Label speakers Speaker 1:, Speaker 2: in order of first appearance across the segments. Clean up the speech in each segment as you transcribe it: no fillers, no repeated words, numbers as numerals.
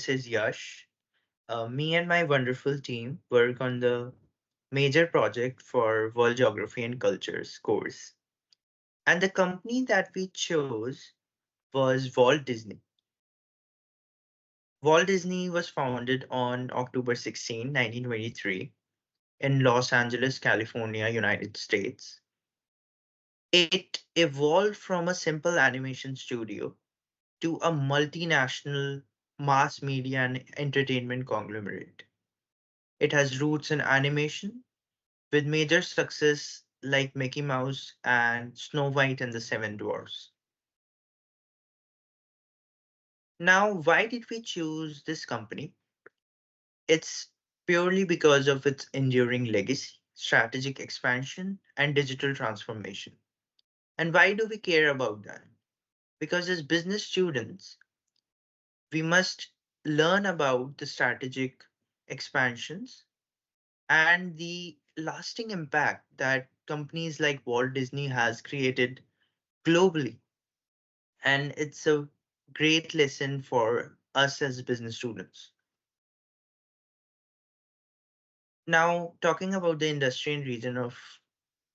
Speaker 1: this is Yash. Me and my wonderful team work on the major project for World Geography and Cultures course. And the company that we chose was Walt Disney. Walt Disney was founded on October 16, 1923, in Los Angeles, California, United States. It evolved from a simple animation studio to a multinational mass media and entertainment conglomerate. It has roots in animation, with major success like Mickey Mouse and Snow White and the Seven Dwarfs. Now, why did we choose this company? It's purely because of its enduring legacy, strategic expansion, and digital transformation. And why do we care about that? Because as business students, we must learn about the strategic expansions and the lasting impact that companies like Walt Disney has created globally. And it's a great lesson for us as business students. Now, talking about the industry and region of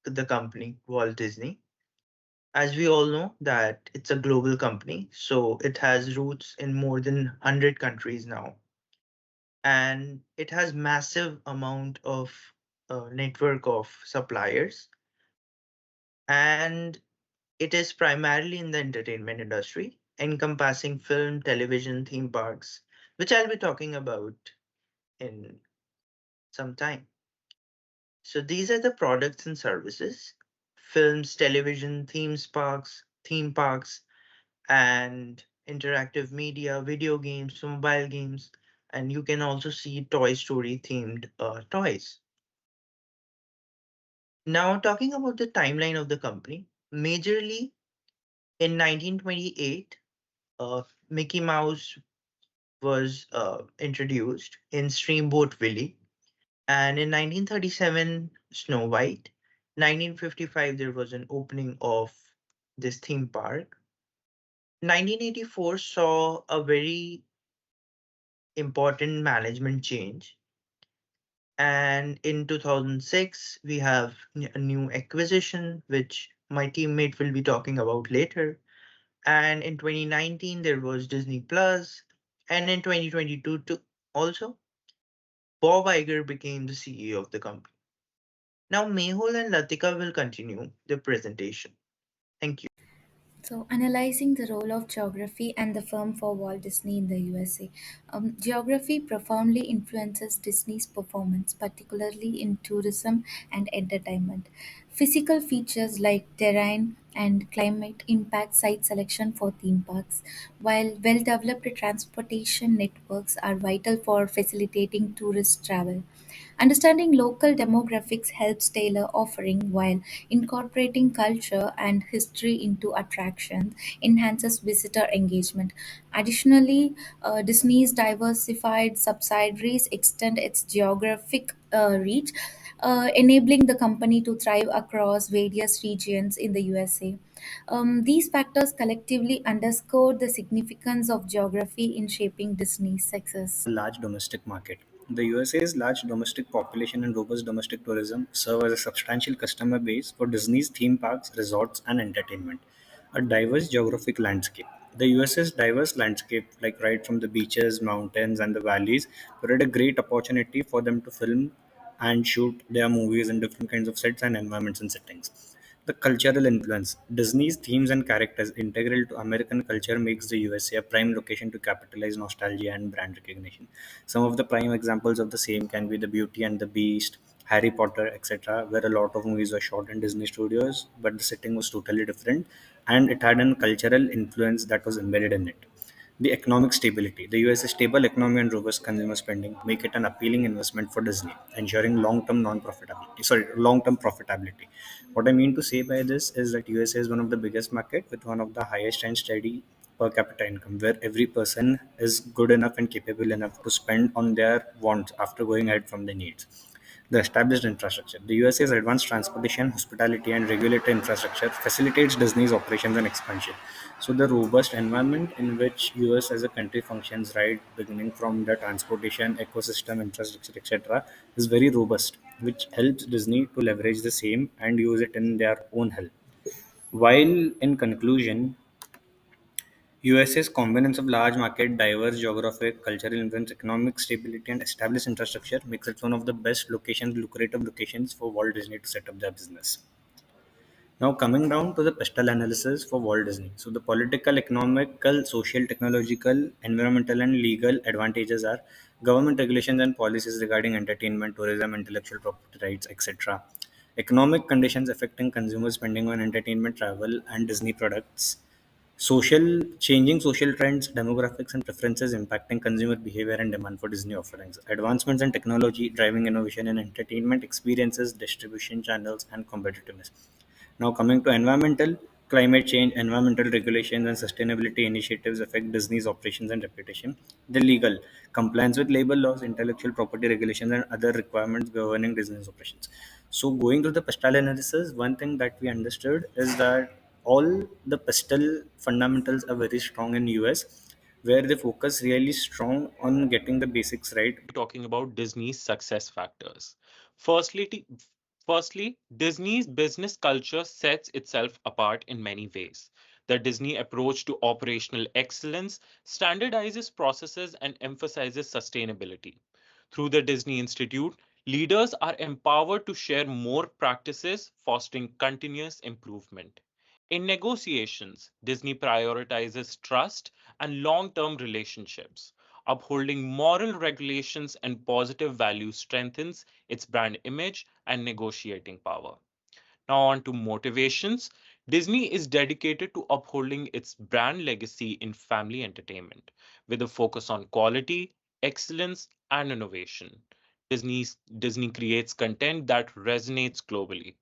Speaker 1: the company, Walt Disney, as we all know that it's a global company, so it has roots in more than 100 countries now. And it has massive amount of network of suppliers, and it is primarily in the entertainment industry, encompassing film, television, theme parks, which I'll be talking about in some time. So these are the products and services: films, television, theme parks, and interactive media, video games, mobile games, and you can also see Toy Story themed toys. Now, talking about the timeline of the company, majorly in 1928, Mickey Mouse was introduced in Steamboat Willie, and in 1937, Snow White. 1955, there was an opening of this theme park. 1984 saw a very important management change. And in 2006, we have a new acquisition, which my teammate will be talking about later. And in 2019, there was Disney Plus. And in 2022, also, Bob Iger became the CEO of the company. Now, Mehul and Latika will continue the presentation. Thank you.
Speaker 2: So, analyzing the role of geography and the firm for Walt Disney in the USA. Geography profoundly influences Disney's performance, particularly in tourism and entertainment. Physical features like terrain and climate impact site selection for theme parks, while well developed transportation networks are vital for facilitating tourist travel. Understanding local demographics helps tailor offering while incorporating culture and history into attractions enhances visitor engagement. Additionally, Disney's diversified subsidiaries extend its geographic reach, enabling the company to thrive across various regions in the USA. These factors collectively underscore the significance of geography in shaping Disney's success.
Speaker 3: Large domestic market. The USA's large domestic population and robust domestic tourism serve as a substantial customer base for Disney's theme parks, resorts, and entertainment. A diverse geographic landscape. The USA's diverse landscape, like right from the beaches, mountains, and the valleys, provide a great opportunity for them to film and shoot their movies in different kinds of sets and environments and settings. The cultural influence. Disney's themes and characters integral to American culture makes the USA a prime location to capitalize nostalgia and brand recognition. Some of the prime examples of the same can be The Beauty and the Beast, Harry Potter, etc., where a lot of movies were shot in Disney studios, but the setting was totally different and it had a cultural influence that was embedded in it. The economic stability. The US's stable economy and robust consumer spending make it an appealing investment for Disney, ensuring long-term profitability. What I mean to say by this is that USA is one of the biggest market with one of the highest and steady per capita income, where every person is good enough and capable enough to spend on their wants after going ahead from their needs. The established infrastructure. The USA's advanced transportation, hospitality, and regulatory infrastructure facilitates Disney's operations and expansion. So the robust environment in which US as a country functions, right, beginning from the transportation ecosystem, infrastructure, etc., is very robust, which helps Disney to leverage the same and use it in their own help. While in conclusion, USA's combination of large market, diverse geographic, cultural influence, economic stability, and established infrastructure makes it one of the best locations, lucrative locations for Walt Disney to set up their business. Now, coming down to the pestle analysis for Walt Disney. So, the political, economical, social, technological, environmental, and legal advantages are government regulations and policies regarding entertainment, tourism, intellectual property rights, etc. Economic conditions affecting consumer spending on entertainment, travel, and Disney products. Changing social trends, demographics, and preferences impacting consumer behavior and demand for Disney offerings. Advancements in technology driving innovation in entertainment experiences, distribution channels, and competitiveness. Now, coming to environmental, climate change, environmental regulations, and sustainability initiatives affect Disney's operations and reputation. The legal, compliance with labor laws, intellectual property regulations, and other requirements governing Disney's operations. So, going through the pestle analysis, one thing that we understood is that all the pestle fundamentals are very strong in US, where they focus really strong on getting the basics right.
Speaker 4: Talking about Disney's success factors. Firstly, firstly, Disney's business culture sets itself apart in many ways. The Disney approach to operational excellence standardizes processes and emphasizes sustainability. Through the Disney Institute, leaders are empowered to share more practices, fostering continuous improvement. In negotiations, Disney prioritizes trust and long term relationships. Upholding moral regulations and positive values strengthens its brand image and negotiating power. Now, on to motivations. Disney is dedicated to upholding its brand legacy in family entertainment with a focus on quality, excellence, and innovation. Disney creates content that resonates globally.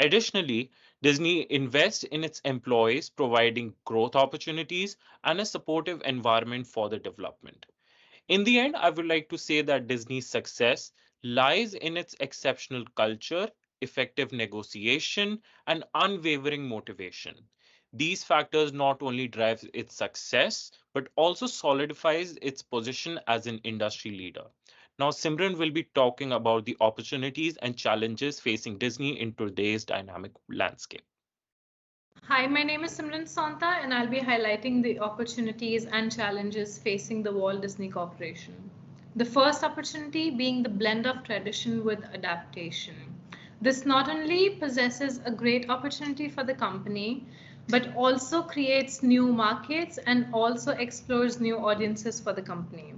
Speaker 4: Additionally, Disney invests in its employees, providing growth opportunities and a supportive environment for the development. In the end, I would like to say that Disney's success lies in its exceptional culture, effective negotiation, and unwavering motivation. These factors not only drive its success but also solidifies its position as an industry leader. Now, Simran will be talking about the opportunities and challenges facing Disney in today's dynamic landscape.
Speaker 5: Hi, my name is Simran Santa, and I'll be highlighting the opportunities and challenges facing the Walt Disney Corporation. The first opportunity being the blend of tradition with adaptation. This not only possesses a great opportunity for the company, but also creates new markets and also explores new audiences for the company.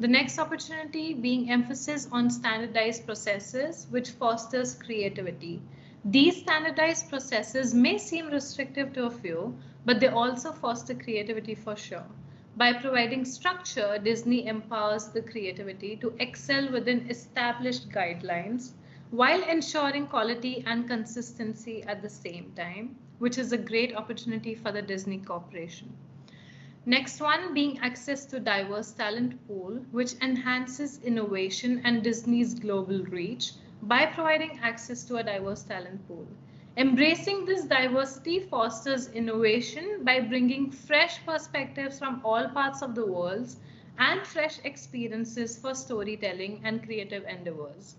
Speaker 5: The next opportunity being emphasis on standardized processes, which fosters creativity. These standardized processes may seem restrictive to a few, but they also foster creativity for sure. By providing structure, Disney empowers the creativity to excel within established guidelines while ensuring quality and consistency at the same time, which is a great opportunity for the Disney Corporation. Next one being access to diverse talent pool, which enhances innovation and Disney's global reach by providing access to a diverse talent pool. Embracing this diversity fosters innovation by bringing fresh perspectives from all parts of the world and fresh experiences for storytelling and creative endeavors.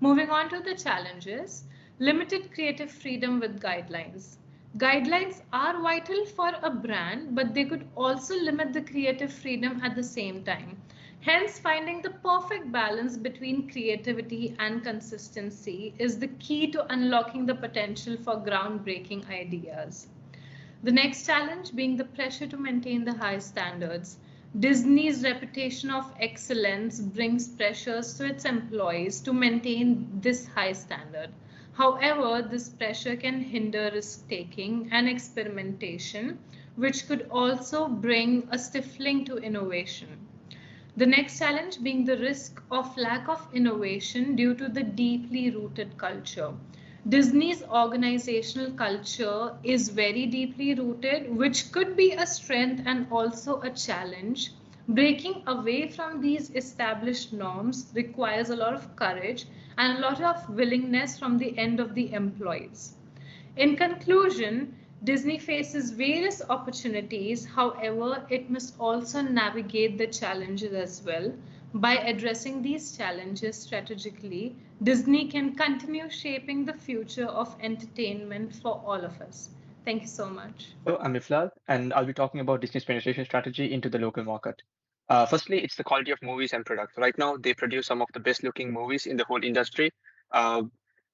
Speaker 5: Moving on to the challenges, limited creative freedom with guidelines. Guidelines are vital for a brand, but they could also limit the creative freedom at the same time. Hence, finding the perfect balance between creativity and consistency is the key to unlocking the potential for groundbreaking ideas. The next challenge being the pressure to maintain the high standards. Disney's reputation of excellence brings pressures to its employees to maintain this high standard. However, this pressure can hinder risk taking and experimentation, which could also bring a stifling to innovation. The next challenge being the risk of lack of innovation due to the deeply rooted culture. Disney's organizational culture is very deeply rooted, which could be a strength and also a challenge. Breaking away from these established norms requires a lot of courage and a lot of willingness from the end of the employees. In conclusion, Disney faces various opportunities, however, it must also navigate the challenges as well. By addressing these challenges strategically, Disney can continue shaping the future of entertainment for all of us. Thank you so much.
Speaker 6: So I'm Iflal, and I'll be talking about Disney's penetration strategy into the local market. Firstly, it's the quality of movies and products. Right now, they produce some of the best looking movies in the whole industry. Uh,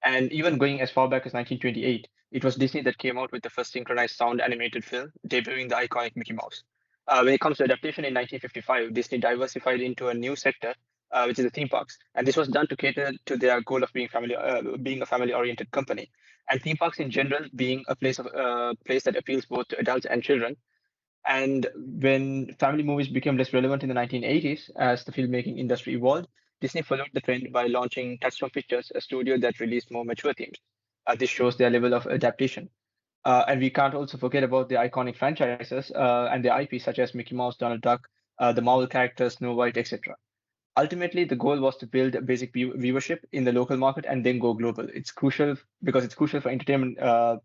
Speaker 6: and even going as far back as 1928, it was Disney that came out with the first synchronized sound animated film, debuting the iconic Mickey Mouse. When it comes to adaptation in 1955, Disney diversified into a new sector, which is the theme parks. And this was done to cater to their goal of being a family-oriented company, and theme parks in general being a place that appeals both to adults and children. And when family movies became less relevant in the 1980s as the filmmaking industry evolved, Disney followed the trend by launching Touchstone Pictures, a studio that released more mature themes. This shows their level of adaptation. And we can't also forget about the iconic franchises and their IP, such as Mickey Mouse, Donald Duck, the Marvel characters, Snow White, etc. Ultimately, the goal was to build a basic viewership in the local market and then go global. It's crucial because it's crucial for entertainment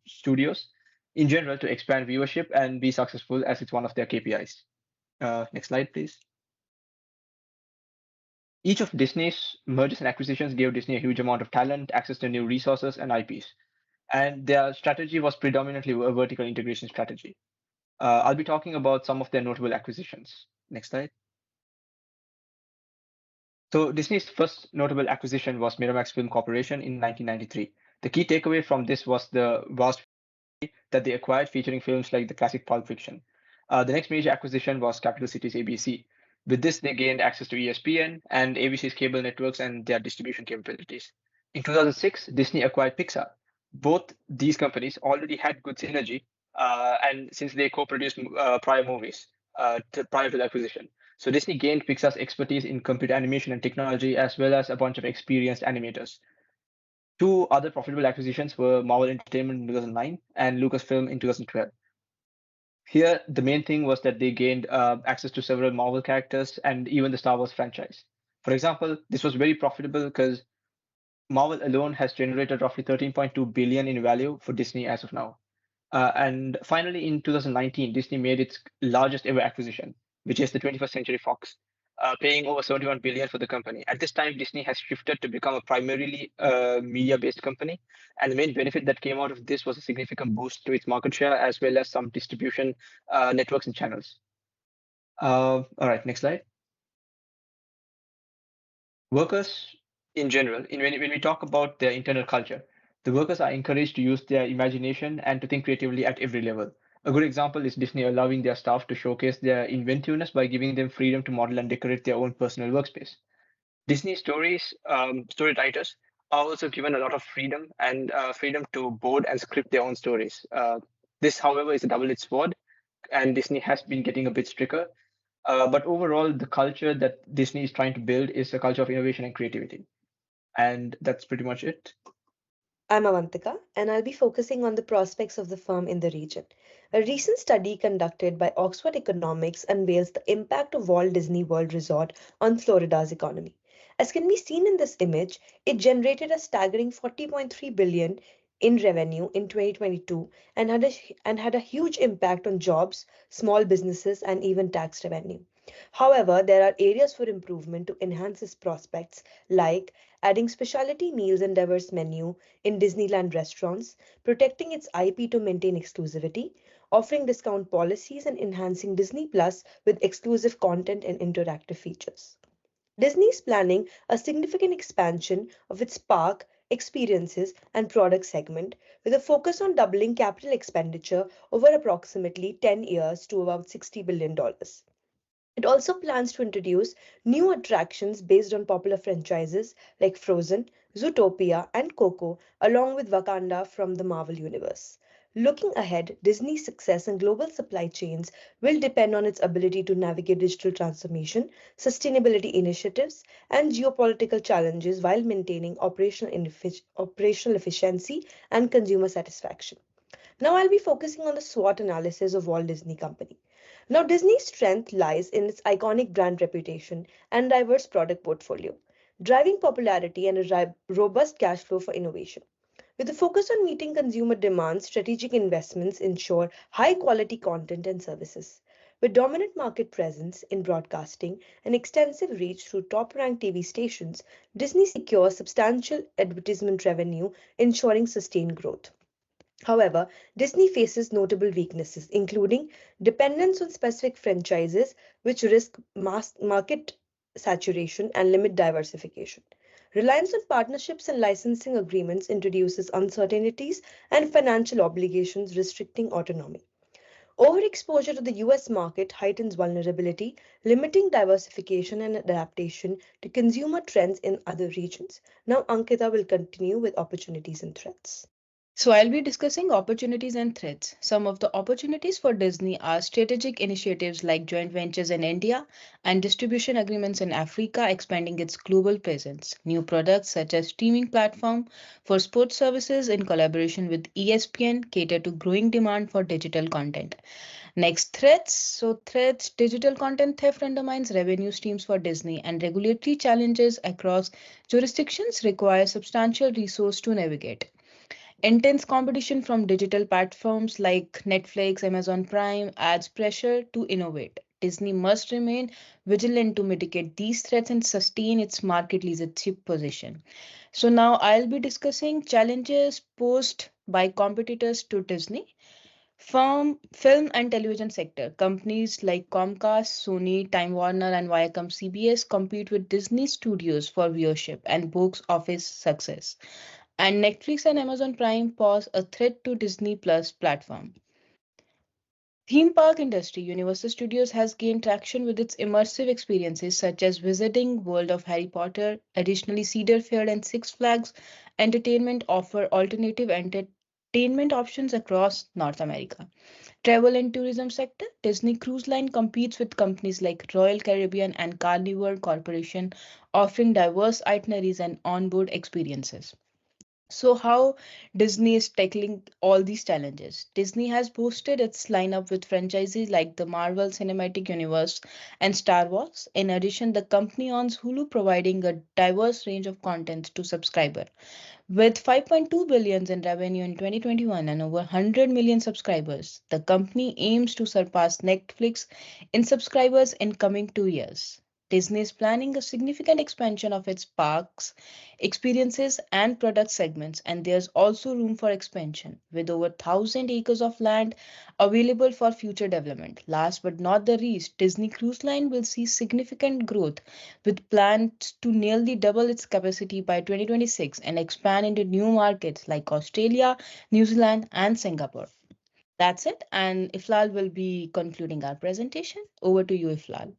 Speaker 6: studios in general to expand viewership and be successful, as it's one of their KPIs. Next slide, please. Each of Disney's mergers and acquisitions gave Disney a huge amount of talent, access to new resources, and IPs. And their strategy was predominantly a vertical integration strategy. I'll be talking about some of their notable acquisitions. Next slide. So Disney's first notable acquisition was Miramax Film Corporation in 1993. The key takeaway from this was the vast that they acquired, featuring films like the classic Pulp Fiction. The next major acquisition was Capital Cities ABC. With this, they gained access to ESPN and ABC's cable networks and their distribution capabilities. In 2006, Disney acquired Pixar. Both these companies already had good synergy, and since they co-produced prior movies prior to the acquisition. So Disney gained Pixar's expertise in computer animation and technology, as well as a bunch of experienced animators. Two other profitable acquisitions were Marvel Entertainment in 2009 and Lucasfilm in 2012. Here, the main thing was that they gained access to several Marvel characters and even the Star Wars franchise. For example, this was very profitable because Marvel alone has generated roughly 13.2 billion in value for Disney as of now. And finally, in 2019, Disney made its largest ever acquisition, which is the 21st Century Fox, paying over 71 billion for the company. At this time, Disney has shifted to become a primarily media-based company, and the main benefit that came out of this was a significant boost to its market share, as well as some distribution networks and channels. All right, next slide. Workers in general, when we talk about their internal culture, the workers are encouraged to use their imagination and to think creatively at every level. A good example is Disney allowing their staff to showcase their inventiveness by giving them freedom to model and decorate their own personal workspace. Disney story writers are also given a lot of freedom and freedom to board and script their own stories. This, however, is a double-edged sword, and Disney has been getting a bit stricter. But overall, the culture that Disney is trying to build is a culture of innovation and creativity. And that's pretty much it.
Speaker 7: I'm Avantika, and I'll be focusing on the prospects of the firm in the region. A recent study conducted by Oxford Economics unveils the impact of Walt Disney World Resort on Florida's economy. As can be seen in this image, it generated a staggering 40.3 billion in revenue in 2022 and had a huge impact on jobs, small businesses, and even tax revenue. However, there are areas for improvement to enhance its prospects, like adding specialty meals and diverse menu in Disneyland restaurants, protecting its IP to maintain exclusivity, offering discount policies, and enhancing Disney Plus with exclusive content and interactive features. Disney is planning a significant expansion of its park, experiences, and product segment with a focus on doubling capital expenditure over approximately 10 years to about $60 billion. It also plans to introduce new attractions based on popular franchises like Frozen, Zootopia, and Coco, along with Wakanda from the Marvel Universe. Looking ahead, Disney's success in global supply chains will depend on its ability to navigate digital transformation, sustainability initiatives, and geopolitical challenges while maintaining operational efficiency and consumer satisfaction. Now I'll be focusing on the SWOT analysis of Walt Disney Company. Now, Disney's strength lies in its iconic brand reputation and diverse product portfolio, driving popularity and a robust cash flow for innovation. With a focus on meeting consumer demands, strategic investments ensure high quality content and services. With dominant market presence in broadcasting and extensive reach through top ranked TV stations, Disney secures substantial advertisement revenue, ensuring sustained growth. However, Disney faces notable weaknesses, including dependence on specific franchises, which risk mass market saturation and limit diversification. Reliance on partnerships and licensing agreements introduces uncertainties and financial obligations, restricting autonomy. Overexposure to the US market heightens vulnerability, limiting diversification and adaptation to consumer trends in other regions. Now, Ankita will continue with opportunities and threats.
Speaker 8: So, I'll be discussing opportunities and threats. Some of the opportunities for Disney are strategic initiatives like joint ventures in India and distribution agreements in Africa, expanding its global presence. New products such as streaming platform for sports services in collaboration with ESPN cater to growing demand for digital content. Next, threats. So, threats digital content theft undermines revenue streams for Disney, and regulatory challenges across jurisdictions require substantial resource to navigate. Intense competition from digital platforms like Netflix, Amazon Prime adds pressure to innovate. Disney must remain vigilant to mitigate these threats and sustain its market leadership position. So, now I'll be discussing challenges posed by competitors to Disney. Film and television sector. Companies like Comcast, Sony, Time Warner, and Viacom CBS compete with Disney Studios for viewership and box office success. And Netflix and Amazon Prime pose a threat to Disney Plus platform. Theme park industry. Universal Studios has gained traction with its immersive experiences such as visiting World of Harry Potter. Additionally, Cedar Fair and Six Flags Entertainment offer alternative entertainment options across North America. Travel and tourism sector. Disney Cruise Line competes with companies like Royal Caribbean and Carnival Corporation, offering diverse itineraries and onboard experiences. So, how Disney is tackling all these challenges? Disney has boosted its lineup with franchises like the Marvel Cinematic Universe and Star Wars. In addition, the company owns Hulu, providing a diverse range of content to subscribers. With 5.2 billion in revenue in 2021 and over 100 million subscribers, the company aims to surpass Netflix in subscribers in coming 2 years. Disney is planning a significant expansion of its parks, experiences, and product segments, and there's also room for expansion with over 1,000 acres of land available for future development. Last but not the least, Disney Cruise Line will see significant growth with plans to nearly double its capacity by 2026 and expand into new markets like Australia, New Zealand, and Singapore. That's it, and Iflal will be concluding our presentation. Over to you, Iflal.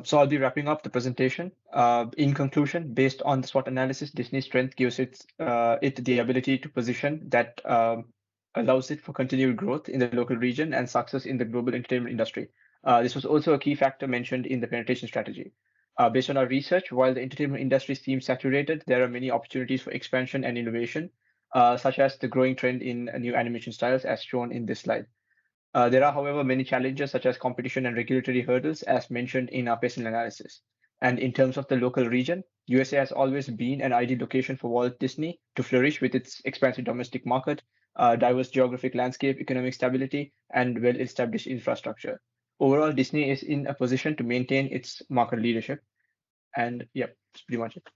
Speaker 6: So I'll be wrapping up the presentation. In conclusion, based on the SWOT analysis, Disney's strength gives it the ability to position that allows it for continued growth in the local region and success in the global entertainment industry. This was also a key factor mentioned in the penetration strategy. Based on our research, while the entertainment industry seems saturated, there are many opportunities for expansion and innovation, such as the growing trend in new animation styles as shown in this slide. There are, however, many challenges such as competition and regulatory hurdles, as mentioned in our Pestle analysis. And in terms of the local region, USA has always been an ideal location for Walt Disney to flourish with its expansive domestic market, diverse geographic landscape, economic stability, and well-established infrastructure. Overall, Disney is in a position to maintain its market leadership. And yeah, that's pretty much it.